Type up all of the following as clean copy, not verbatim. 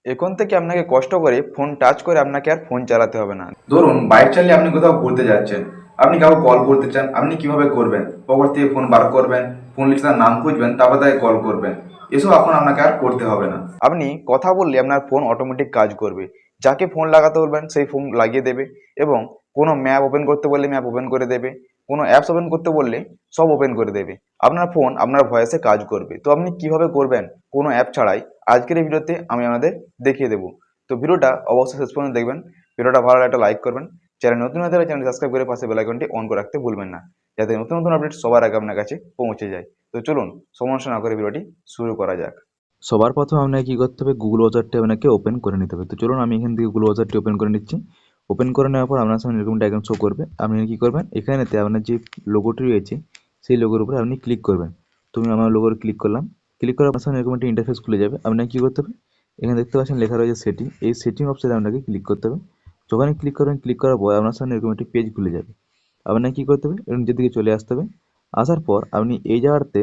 এখন থেকে আপনাকে কষ্ট করে ফোন টাচ করে আপনাকে আর ফোন চালাতে হবে না। ধরুন বাইক চালিয়ে আপনি কোথাও ঘুরতে যাচ্ছেন, আপনি কাউকে কল করতে চান, আপনি কিভাবে করবেন? পকেট থেকে ফোন বার করবেন, ফোন লিস্টে তার নাম খুঁজবেন, তারপর তাকে কল করবেন। এসব এখন আপনাকে আর করতে হবে না। আপনি কথা বললে আপনার ফোন অটোমেটিক কাজ করবে। যাকে ফোন লাগাতে বলবেন সেই ফোন লাগিয়ে দেবে, এবং কোনো ম্যাপ ওপেন করতে বললে ম্যাপ ওপেন করে দেবে, কোনো অ্যাপস ওপেন করতে বললে সব ওপেন করে দেবে। আপনার ফোন আপনার ভয়েসে কাজ করবে। তো আপনি কিভাবে করবেন কোনো অ্যাপ ছাড়াই, আজকের এই ভিডিওতে আমি আপনাদের দেখিয়ে দেবো। তো ভিডিওটা অবশ্যই শেষ পর্যন্ত দেখবেন। ভিডিওটা ভালো লাগলে একটা লাইক করবেন। চ্যানেল নতুন হতে হলে চ্যানেল সাবস্ক্রাইব করে পাশে বেল আইকনটি অন করে রাখতে ভুলবেন না, যাতে নতুন নতুন আপডেট সবার আগে আপনার কাছে পৌঁছে যায়। তো চলুন সমস্যা না করে ভিডিওটি শুরু করা যাক। সবার প্রথমে আপনাকে কী করতে হবে, গুগল ব্রাউজারটি আপনাকে ওপেন করে নিতে হবে। তো চলুন আমি এখান থেকে গুগল ব্রাউজারটি ওপেন করে নিচ্ছি। ওপেন করে নেওয়ার পর আপনার সামনে এরকম একটা আইকন শো করবে। আপনি কী করবেন, এখানেতে আপনার যে লোগোটি রয়েছে সেই লোগোর উপরে আপনি ক্লিক করবেন। তো আমি আমার লোগোর ক্লিক করলাম। ক্লিক করার আপনার সামনে এরকম একটা ইন্টারফেস খুলে যাবে। আপনাকে কী করতে হবে, এখানে দেখতে পাচ্ছেন লেখা রয়েছে সেটিং। এই সেটিং অপশানে আপনাকে ক্লিক করতে হবে। যখনই ক্লিক করবেন, ক্লিক করার পর আপনার সামনে এরকম একটি পেজ খুলে যাবে। আপনাকে কী করতে হবে, এর নিচের দিকে চলে আসতে হবে। আসার পর আপনি এই জায়গাতে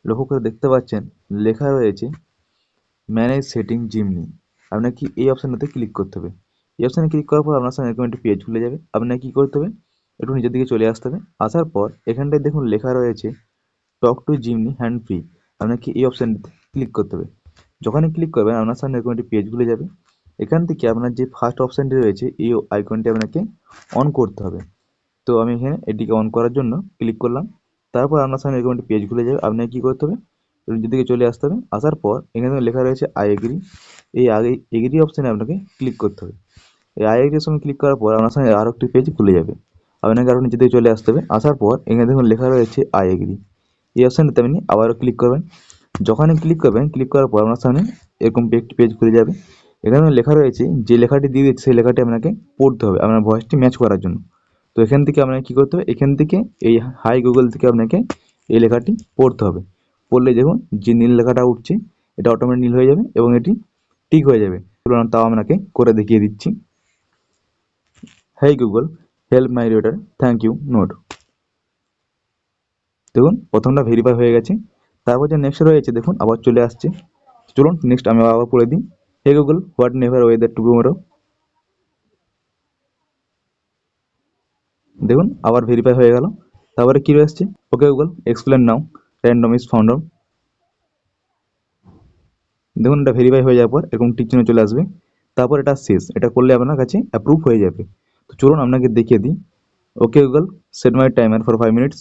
লক্ষ্য করে দেখতে পাচ্ছেন লেখা রয়েছে ম্যানেজ সেটিং জিমনি। আপনাকে এই অপশানটাতে ক্লিক করতে হবে। এই অপশানে ক্লিক করার পর আপনার সামনে এরকম একটি পেজ খুলে যাবে। আপনাকে কী করতে হবে, একটু নিচের দিকে চলে আসতে হবে। আসার পর এখানটায় দেখুন লেখা রয়েছে talk to Gemini hand free. আপনাকে এই অপশানটিতে ক্লিক করতে হবে। যখনই ক্লিক করবেন আপনার সামনে এরকম একটি পেজ খুলে যাবে। এখান থেকে আপনার যে ফার্স্ট অপশানটি রয়েছে এই আইকনটি আপনাকে অন করতে হবে। তো আমি এখানে এটিকে অন করার জন্য ক্লিক করলাম। তারপর আপনার সামনে এরকম একটি পেজ খুলে যাবে। আপনাকে কী করতে হবে, নিচের দিকে চলে আসতে হবে। আসার পর এখানে লেখা রয়েছে আই এগ্রি। এই এগ্রি অপশানে আপনাকে ক্লিক করতে হবে। এই আই এগ্রির সঙ্গে ক্লিক করার পর আপনার সামনে আরও একটি পেজ খুলে যাবে। আপনাকে আরও নিচের দিকে চলে আসতে হবে। আসার পর এখানে দেখুন লেখা রয়েছে আই এগ্রি। এই অপশানটাতে আপনি আবারও ক্লিক করবেন। যখনই ক্লিক করবেন, ক্লিক করার পর আপনার সামনে এরকম একটি পেজ খুলে যাবে। এখানে লেখা রয়েছে যে লেখাটি দিয়ে দিচ্ছে সেই লেখাটি আপনাকে পড়তে হবে আপনার ভয়েসটি ম্যাচ করার জন্য। তো এখান থেকে আপনাকে কী করতে হবে, এখান থেকে এই হাই গুগল থেকে আপনাকে এই লেখাটি পড়তে হবে। পড়লে দেখুন যে নীল লেখাটা উঠছে এটা অটোমেটিক নীল হয়ে যাবে এবং এটি ঠিক হয়ে যাবে। চলুন তাও আপনাকে করে দেখিয়ে দিচ্ছি। Hey Google, help my reader, thank you note. দেখুন প্রথমটা ভেরিফাই হয়ে গেছে। তারপর যে নেক্সট রয়েছে দেখুন আবার চলে আসছে। চলুন নেক্সট আমি আবার পড়ে দিই। Hey Google, what never weather tomorrow. দেখুন আবার ভেরিফাই হয়ে গেল। তারপরে কী রয়েছে, okay Google explain now, random is found. দেখুন এটা ভেরিফাই হয়ে যাওয়ার পর এরকম টিক চিহ্ন চলে আসবে। তারপর এটা শেষ, এটা করলে আপনার কাছে অ্যাপ্রুভ হয়ে যাবে। তো চলুন আপনাকে দেখিয়ে দিই। Okay Google said my timer for 5 minutes.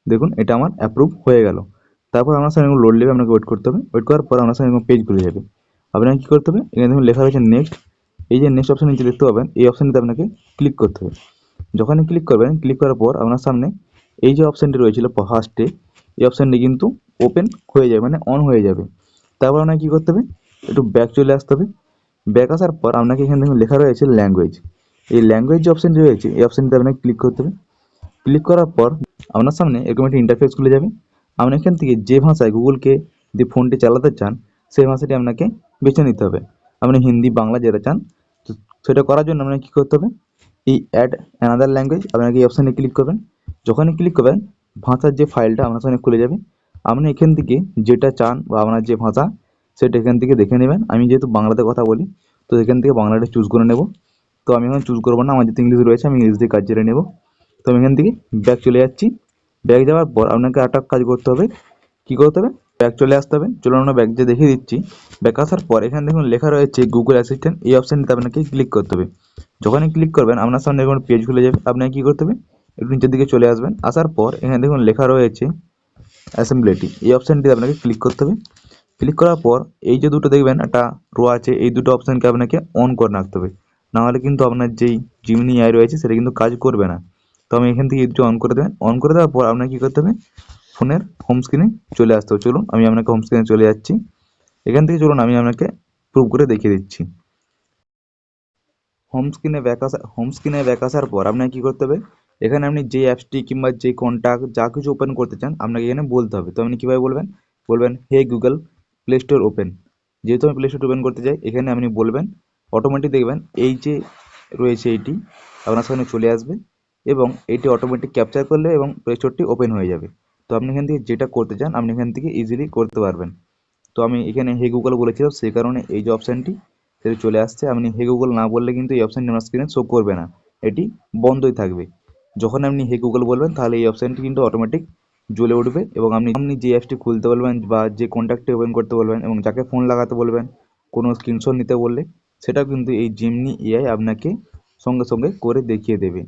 দেখুন এটা আমার অ্যাপ্রুভ হয়ে গেল। তারপর আপনার সামনে লোড নেবে, আপনাকে ওয়েট করতে হবে। ওয়েট করার পর আপনার সামনে এরকম পেজ খুলে যাবে। আপনাকে কী করতে হবে, এখানে দেখুন লেখা রয়েছে নেক্সট। এই যে নেক্সট অপশান নিচে দেখতে পাবেন, এই অপশানটিতে আপনাকে ক্লিক করতে হবে। যখনই ক্লিক করবেন, ক্লিক করার পর আপনার সামনে এই যে অপশানটি রয়েছিল ফার্স্টে, এই অপশানটি কিন্তু ওপেন হয়ে যাবে, মানে অন হয়ে যাবে। তারপর আপনাকে কী করতে হবে, একটু ব্যাক চলে আসতে হবে। ব্যাক আসার পর আপনাকে এখানে দেখুন লেখা রয়েছে ল্যাঙ্গুয়েজ। এই ল্যাঙ্গুয়েজ যে অপশানটি রয়েছে এই অপশানটিতে আপনাকে ক্লিক করতে হবে। ক্লিক করার পর আপনার সামনে এরকম একটি ইন্টারফেস খুলে যাবে। আপনি এখান থেকে যে ভাষায় গুগলকে দিয়ে ফোনটি চালাতে চান সেই ভাষাটি আপনাকে বেছে নিতে হবে। আপনি হিন্দি, বাংলা যেটা চান, তো সেটা করার জন্য আপনাকে কী করতে হবে, এই অ্যাড অ্যানাদার ল্যাঙ্গুয়েজ আপনাকে এই অপশানে ক্লিক করবেন। যখনই ক্লিক করবেন ভাষার যে ফাইলটা আপনার সামনে খুলে যাবে। আপনি এখান থেকে যেটা চান বা আপনার যে ভাষা সেটা এখান থেকে দেখে নেবেন। আমি যেহেতু বাংলাতে কথা বলি তো এখান থেকে বাংলাটা চুজ করে নেব। তো আমি এখন চুজ করবো না, আমার যেহেতু ইংলিশ রয়েছে আমি ইংলিশ দিয়ে কাজ জেনে নেব। তো আমি এখান থেকে ব্যাক চলে যাচ্ছি। ব্যাক যাওয়ার পর আপনাকে আরেকটা কাজ করতে হবে। কী করতে হবে, ব্যাক চলে আসতে হবে। চলুন আমরা ব্যাক যে দেখিয়ে দিচ্ছি। ব্যাক আসার পর এখানে দেখুন লেখা রয়েছে গুগল অ্যাসিস্ট্যান্ট। এই অপশানটিতে আপনাকে ক্লিক করতে হবে। যখনই ক্লিক করবেন আপনার সামনে এরকম পেজ খুলে যাবে। আপনাকে কী করতে হবে, একটু নিচের দিকে চলে আসবেন। আসার পর এখানে দেখুন লেখা রয়েছে অ্যাসেম্বলিটি। এই অপশানটিতে আপনাকে ক্লিক করতে হবে। ক্লিক করার পর এই যে দুটো দেখবেন একটা রো আছে, এই দুটো অপশানকে আপনাকে অন করে রাখতে হবে। নাহলে কিন্তু আপনার যেই জিমিনি এআই রয়েছে সেটা কিন্তু কাজ করবে না। তো আমি এখান থেকে এই দুটো অন করে দেবেন। অন করে দেওয়ার পর আপনাকে কী করতে হবে, ফোনের হোম স্ক্রিনে চলে আসতে হবে। চলুন আমি আপনাকে হোম স্ক্রিনে চলে যাচ্ছি। এখান থেকে চলুন আমি আপনাকে প্রুভ করে দেখিয়ে দিচ্ছি। হোম স্ক্রিনে ব্যাক আসার পর আপনাকে কী করতে হবে, এখানে আপনি যে অ্যাপসটি কিংবা যে কন্ট্যাক্ট যা কিছু ওপেন করতে চান আপনাকে এখানে বলতে হবে। তো আপনি কীভাবে বলবেন, বলবেন hey Google play store open. যেহেতু আমি প্লে স্টোর ওপেন করতে চাই এখানে আপনি বলবেন, অটোমেটিক দেখবেন এই যে রয়েছে এইটি আপনার সামনে চলে আসবে এবং এটি অটোমেটিক ক্যাপচার করলে এবং প্লে স্টোরটি ওপেন হয়ে যাবে। তো আপনি এখান থেকে যেটা করতে চান আপনি এখান থেকে ইজিলি করতে পারবেন। তো আমি এখানে হে গুগল বলেছিলাম, সেই কারণে এই যে অপশানটি সেটি চলে আসছে। আপনি হে গুগল না বললে কিন্তু এই অপশানটি আমার স্ক্রিনে শো করবে না, এটি বন্ধই থাকবে। যখন আপনি হে গুগল বলবেন তাহলে এই অপশানটি কিন্তু অটোমেটিক জ্বলে উঠবে এবং আপনি যে অ্যাপসটি খুলতে বলবেন বা যে কন্ট্যাক্টটি ওপেন করতে বলবেন এবং যাকে ফোন লাগাতে বলবেন কোনো স্ক্রিনশট নিতে বললে সেটাও কিন্তু এই জিমনি এআই আপনাকে সঙ্গে সঙ্গে করে দেখিয়ে দেবে।